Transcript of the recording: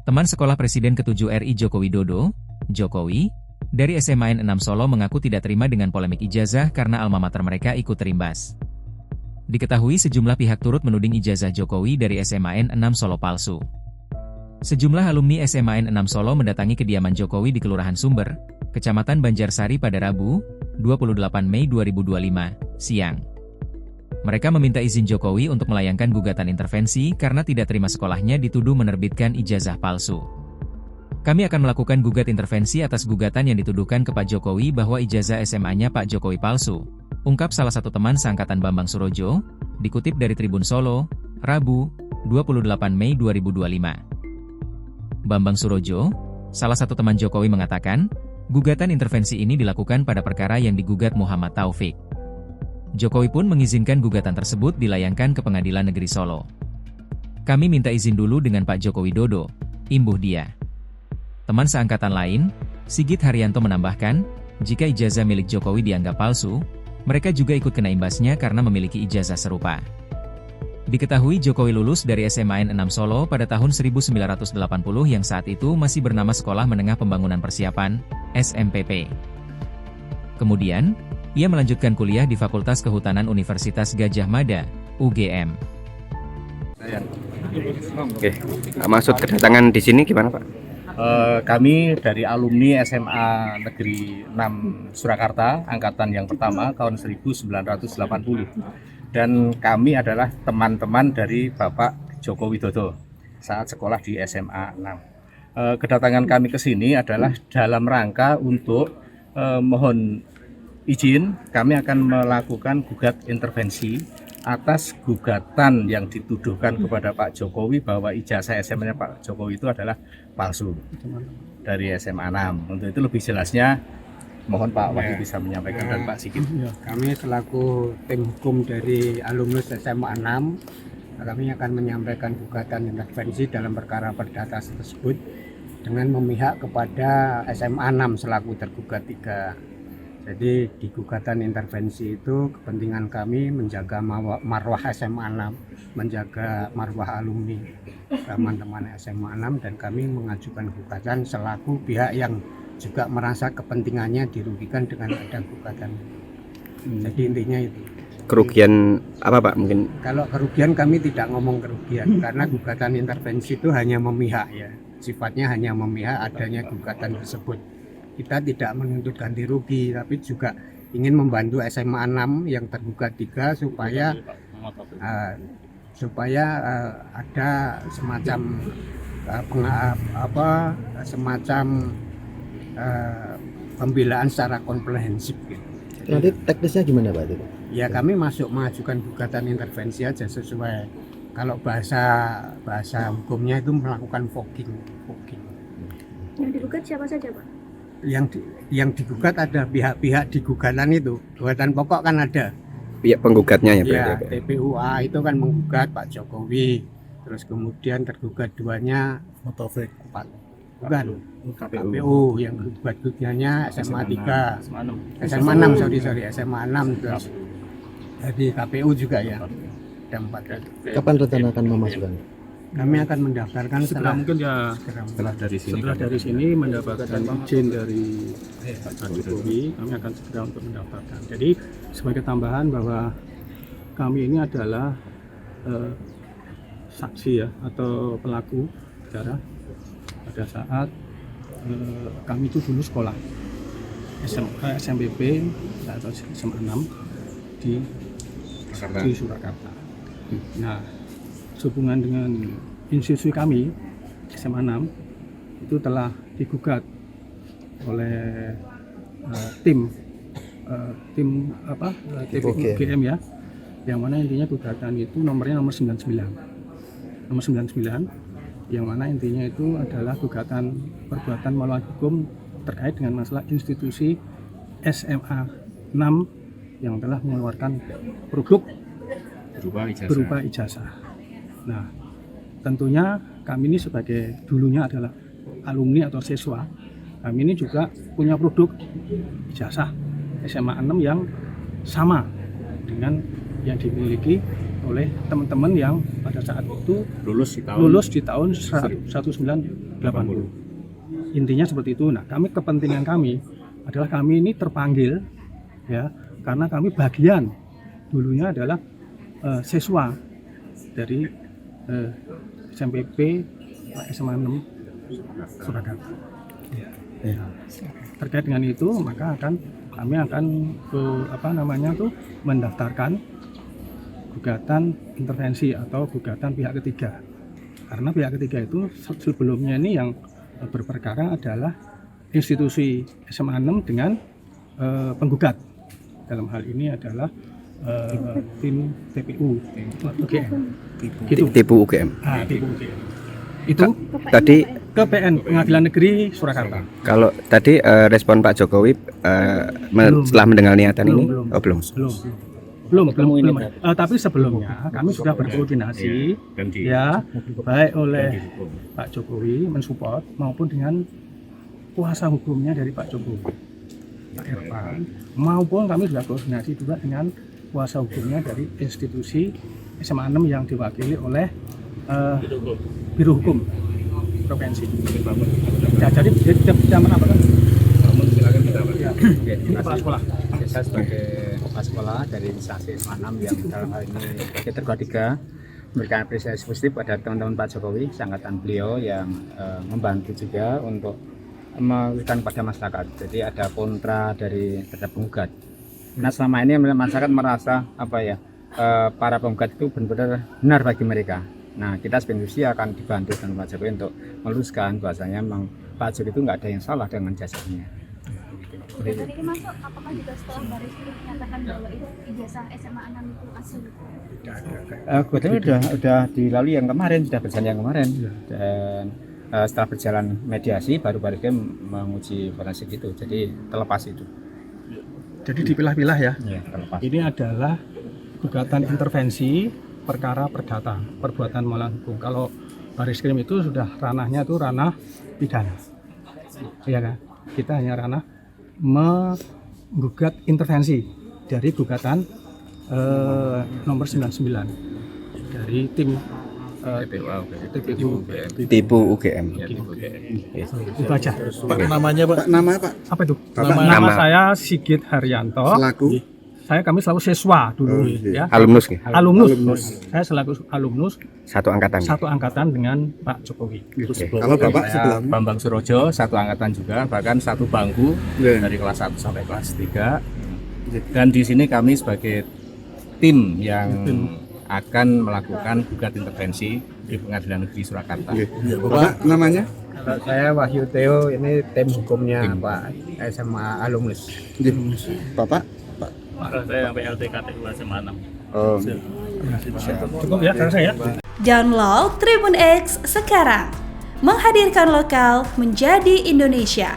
Teman sekolah Presiden ke-7 RI Joko Widodo, Jokowi, dari SMA N6 Solo mengaku tidak terima dengan polemik ijazah karena alma mater mereka ikut terimbas. Diketahui sejumlah pihak turut menuding ijazah Jokowi dari SMA N6 Solo palsu. Sejumlah alumni SMA N6 Solo mendatangi kediaman Jokowi di Kelurahan Sumber, Kecamatan Banjarsari pada Rabu, 28 Mei 2025, siang. Mereka meminta izin Jokowi untuk melayangkan gugatan intervensi karena tidak terima sekolahnya dituduh menerbitkan ijazah palsu. Kami akan melakukan gugat intervensi atas gugatan yang dituduhkan ke Pak Jokowi bahwa ijazah SMA-nya Pak Jokowi palsu, ungkap salah satu teman seangkatan Bambang Surojo, dikutip dari Tribun Solo, Rabu, 28 Mei 2025. Bambang Surojo, salah satu teman Jokowi mengatakan, gugatan intervensi ini dilakukan pada perkara yang digugat Muhammad Taufik. Jokowi pun mengizinkan gugatan tersebut dilayangkan ke Pengadilan Negeri Solo. Kami minta izin dulu dengan Pak Joko Widodo, imbuh dia. Teman seangkatan lain, Sigit Haryanto menambahkan, jika ijazah milik Jokowi dianggap palsu, mereka juga ikut kena imbasnya karena memiliki ijazah serupa. Diketahui Jokowi lulus dari SMA N6 Solo pada tahun 1980 yang saat itu masih bernama Sekolah Menengah Pembangunan Persiapan, SMPP. Kemudian, ia melanjutkan kuliah di Fakultas Kehutanan Universitas Gadjah Mada, UGM. Oke, maksud kedatangan di sini gimana Pak? Kami dari alumni SMA Negeri 6 Surakarta, angkatan yang pertama tahun 1980. Dan kami adalah teman-teman dari Bapak Joko Widodo saat sekolah di SMA 6. Kedatangan kami ke sini adalah dalam rangka untuk mohon izin, kami akan melakukan gugat intervensi atas gugatan yang dituduhkan kepada Pak Jokowi bahwa ijazah SMA-nya Pak Jokowi itu adalah palsu dari SMA 6. Untuk itu lebih jelasnya mohon Pak Wahyu bisa menyampaikan dan Pak Sigit. Kami selaku tim hukum dari alumnus SMA 6, kami akan menyampaikan gugatan intervensi dalam perkara perdata tersebut dengan memihak kepada SMA 6 selaku tergugat 3. Jadi di gugatan intervensi itu kepentingan kami menjaga marwah SMA 6, menjaga marwah alumni teman-teman SMA 6, dan kami mengajukan gugatan selaku pihak yang juga merasa kepentingannya dirugikan dengan ada gugatan. Jadi intinya itu. Kerugian apa Pak mungkin? Kalau kerugian kami tidak ngomong kerugian karena gugatan intervensi itu hanya memihak ya. Sifatnya hanya memihak adanya gugatan tersebut. Kita tidak menuntut ganti rugi, tapi juga ingin membantu SMA 6 yang tergugat 3 supaya ada semacam pembelaan secara komprehensif gitu. Nanti teknisnya gimana Pak itu? Ya kami mengajukan gugatan intervensi aja sesuai, kalau bahasa hukumnya itu melakukan fogging. Yang digugat siapa saja Pak? Yang digugat ada pihak-pihak di gugatan itu. Gugatan pokok kan ada Pihak penggugatnya ya ya, Pak? TPUA itu kan menggugat Pak Jokowi, terus kemudian tergugat duanya Taufik. bukan KPU yang gugat-gugatnya SMA 3 SMA 6 SMA 6 terus di KPU juga ya, ada 4. Kapan rencana akan memasukkan? Kami akan mendaftarkan setelah dari sini mendapatkan izin dari Pak Jokowi, kami akan segera untuk mendaftarkan. Jadi sebagai tambahan bahwa kami ini adalah saksi ya, atau pelaku sejarah pada saat kami itu dulu sekolah SMPP atau SMA 6 di Surakarta. Nah, sehubungan dengan institusi kami SMA 6 itu telah digugat oleh tim UGM ya, yang mana intinya gugatan itu nomornya nomor 99, yang mana intinya itu adalah gugatan perbuatan melawan hukum terkait dengan masalah institusi SMA 6 yang telah mengeluarkan produk berupa ijazah. Nah, tentunya kami ini sebagai dulunya adalah alumni atau siswa, kami ini juga punya produk ijazah SMA 6 yang sama dengan yang dimiliki oleh teman-teman yang pada saat itu Lulus di tahun 1980. Intinya seperti itu. Nah, kepentingan kami adalah kami ini terpanggil ya karena kami bagian dulunya adalah siswa dari SMPP SMA 6 Surakarta. Ya. Terkait dengan itu maka kami akan mendaftarkan gugatan intervensi atau gugatan pihak ketiga. Karena pihak ketiga itu sebelumnya ini yang berperkara adalah institusi SMA 6 dengan penggugat. Dalam hal ini adalah tim TPU UGM. Gitu. Tipu UGM. Tipu UGM. Itu Tadi ke PN Pengadilan Negeri Surakarta. kalau tadi respon Pak Jokowi setelah mendengar niatan ini, belum. Belum. Tapi sebelumnya kami sudah berkoordinasi ya baik oleh Pak Jokowi mensupport maupun dengan kuasa hukumnya dari Pak Jokowi, Pak Irfan, maupun kami sudah koordinasi juga dengan kuasa hukumnya dari institusi SMA 6 yang diwakili oleh Biro Hukum Provinsi. Ya, jadi zaman apa kan? Ini kepala sekolah. Saya sebagai kepala sekolah dari instansi SMA 6 yang dalam hal ini sebagai tergugat 3 memberikan apresiasi positif pada teman-teman Pak Jokowi, seangkatan beliau yang membantu juga untuk memberikan kepada masyarakat. Jadi ada kontra dari terhadap penggugat. Nah selama ini masyarakat merasa para penggugat itu benar-benar benar bagi mereka. Nah kita sebagai institusi akan dibantu dengan Pak Jokowi untuk meluruskan bahwasanya memang Pak Jokowi itu nggak ada yang salah dengan jasanya. Gugatan ini masuk, apakah juga setelah Baris Krim menyatakan bahwa itu ijazah SMA 6 itu asli? Gugatannya udah dilalui yang kemarin, sudah berjalan yang kemarin. Dan setelah berjalan mediasi baru Baris Krim menguji forensik itu, jadi terlepas itu. Jadi dipilah-pilah ya. Ya, terlepas. Ini adalah gugatan intervensi perkara perdata, perbuatan melawan hukum. Kalau Baris Krim itu sudah ranahnya itu ranah pidana. Iya kan? Kita hanya ranah menggugat intervensi dari gugatan nomor 99 dari tim Tipu UGM. Itu aja. Pak, namanya Pak? Nama Pak? Apa itu? Nama. Saya Sigit Haryanto. Kami selaku siswa dulu ya. Alumnus ya? Alumnus. Saya selaku alumnus Satu angkatan dengan Pak Jokowi. Kalau Bapak saya Bambang Surojo, satu angkatan juga, bahkan satu bangku dari kelas 1 sampai kelas 3. Dan di sini kami sebagai tim yang akan melakukan gugat intervensi di Pengadilan Negeri Surakarta. Bapak namanya? Saya Wahyu Theo, ini tim hukumnya Pak SMA Alumnus. Bapak? Saya PLT KTU SMA 6. Oh. Cukup ya dari saya. Download Tribun X sekarang. Menghadirkan lokal menjadi Indonesia.